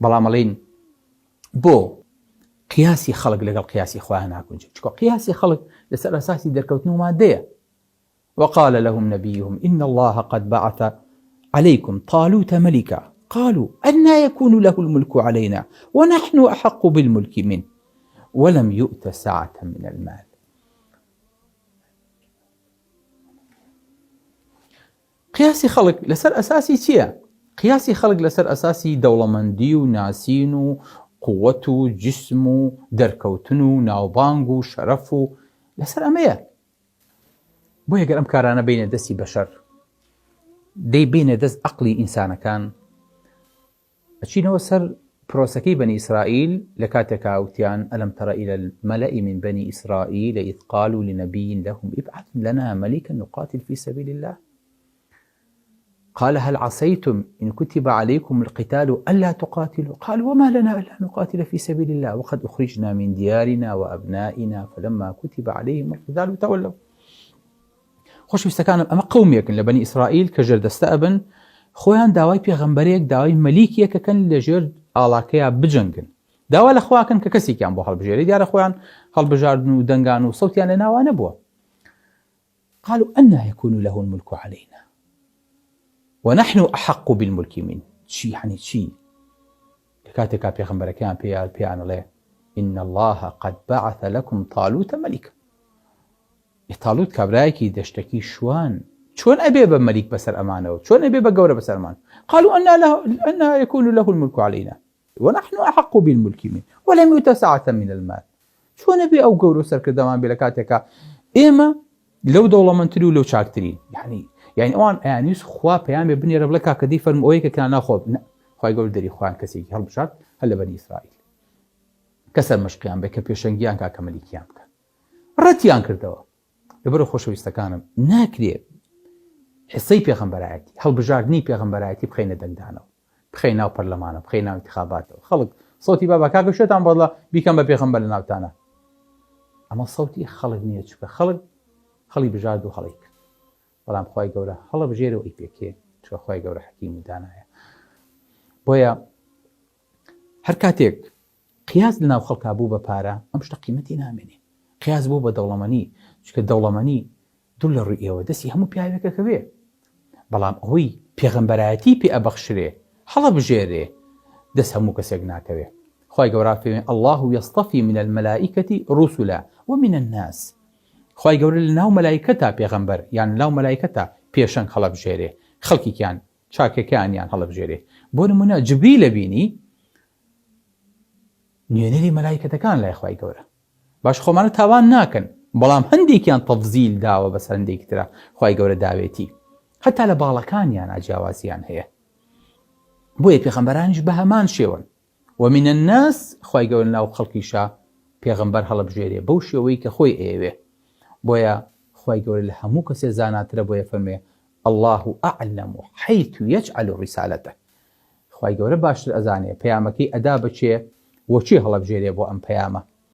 بەڵام ئەڵێن بۆ قیاسی خەڵک لەگەڵ قیاسی خوا ناکونجێت، چکە قیاسی خەڵک لەسەر ئەساسی دەرکەوتن و مادەیە. وقال لهم نبيهم إن الله قد بعث عليكم طالوت ملكا قالوا أنى يكون له الملك علينا ونحن أحق بالملك منه ولم يؤت سعة من المال. قياسي خلق لسر أساسي چییە؟ قياسي خلق لسر أساسي دەوڵەمەندی و ناسین و قووەت و جسم و دەرکەوتن و ناوبانگ و شەرەف و لەسەر ئەمەیە. بۆ ئەگەر ئەم کارانە بینە دەستی بەشەر دەی بینە دەست عەقڵی ئینسانەکان ئەچینەوە سەر پرۆسەکەی بەنی ئیسرائیل لە کاتێکا وتیان ئەلەم تەڕە إلى المەلەئی من بەنی ئیسرائیل إذ قالوا لنبي لهم ابعث لنا ملكا نقاتل في سبيل الله قال هل عصيتم إن كتب عليكم القتال ألا تقاتلوا قالوا وما لنا ألا نقاتل في سبيل الله وقد أخرجنا من ديارنا وأبنائنا فلما كتب عليهم القتال تولوا. خۆشەویستەکانم ئەمە قەومێکن لە بەنی ئیسرائیل کە ژێردەستە ئەبن، خۆیان داوای پێغەمبەرێک داوای مەلیکێکەکەن لەژێر ئاڵاکەیە بجەنگن، داوا لە خواکەن کە کەسێکیان بۆ هەڵبژێری، دیارە خۆیان هەڵبژاردن و دەنگان و سەوتیان لە ناوانە بووە. قالوا أنى يكون له الملك علينا ونحن أحق بالملك منه. چی يعني چی؟ لە کاتێکا پێغەمبەرەکەیان پێیان ئەڵێ إن الله قد بعث لكم طالوت ملكا. طالوت کابرایەکی دەشتەکی شوان چۆن ئەبێ بە مەلیک بەسەر ئەمانەوە، چۆن ئەبێ بە گەورە بەسەر ئەمان؟ قالوا أنى يكون له الملك علينا ونحن أحق بالملك منه ولم يؤت سعة من المال. چۆن ئەبێ ئەو گەورە سەرکردەمان بێ لە کاتێکا ئێمە لەو دەوڵەمەندتری و لەو چاکترین. یعنی ئەوان ئەیانویست خوا پەیامێ بنێرە بڵێ کاکەدەی فەرموو ئەوەیە کە ناخۆ خوای گەورە دەری خوایان کەسێکی هەڵبژارد هەر لە بەنی ئیسرائیل کە سەرمەشقیان بێ کە پێشەنگیان کاکە مەلیکیان بکەن، ڕەتیان کردەوە. لەبەرەوە خۆشەویستەکانم ناکرێت حسەی پێغەمبەرایەتی هەڵبژاردنی پێغەمبەرایەتی بخەینە دەنگدانەوە، بخەینە ناو پەرلەمانە، بخەینە ناو انتخاباتەوە، خەڵک سەوتی بابا کاکە شێتان بەڵە بیکەم بە پێغەمبەر لە ناوتانە. ئەمە سەوتی خەڵک نییە، چکە خەڵک هەڵی بژارد و هەڵی کرد، بەڵام خوای گەورە هەڵە بژێرەوە ئەی پێکێ، چکە خوای گەورە حەکیم و دانایە. بۆیە هەر کاتێک قیاس لە ناو خەڵکا بوو بە پارە ئەم شتە قیمەتی نامێنێ. قیاس بوو بە دەوڵەمەنی، چکە دەوڵەمەنی دوو لە ڕووی ئێوە دەستی هەموو پیاوێکەکە بێ، بەڵام ئەوەی پێغەمبەرایەتی پێ ئەبەخشرێ هەڵە بژێرێ دەست هەموو کەسێک ناکەوێ. خوای گەورە فێرمێ الله يصطفي من الملائكة رسلا ومن الناس. خوای گەورە لە ناو مەلایکەتا پێغەمبەر یان لەناو مەلایکەتا پێشەنگ هەڵە بژێرێ، خەڵکیان چاکەکانیان هەڵە بژێرێ. بۆ نمونە جبریل بینی نوێنەری مەلایکەتەکان لای خوای گەورە، باش خۆمانە تاوان ناکەن، بەڵام هەندێکیان تەفزیل داوە بەسەر هەندێکی ترە خوای گەورە داوێتی، هەتا لە باڵەکانیان ئاجیاوازیان هەیە. بۆیە پێغەمبەرانیش بە هەمان شێوەن. ومن الناس خوای گەورە ناو خەڵکیشا پێغەمبەر هەڵە بژێرێ بەو شێوەی کە خۆی ئەیەوێ. بۆیە خوای گەورە لە هەموو کەسێ زاناترە، بۆیە فەرمێ الله أعلم حيث يجعل رسالته. خوای گەورە باشتر ئەزانێ پەیامەکەی ئەدا بچێ وەچی هەڵە بژێرێ بۆ ئەم پەیامە.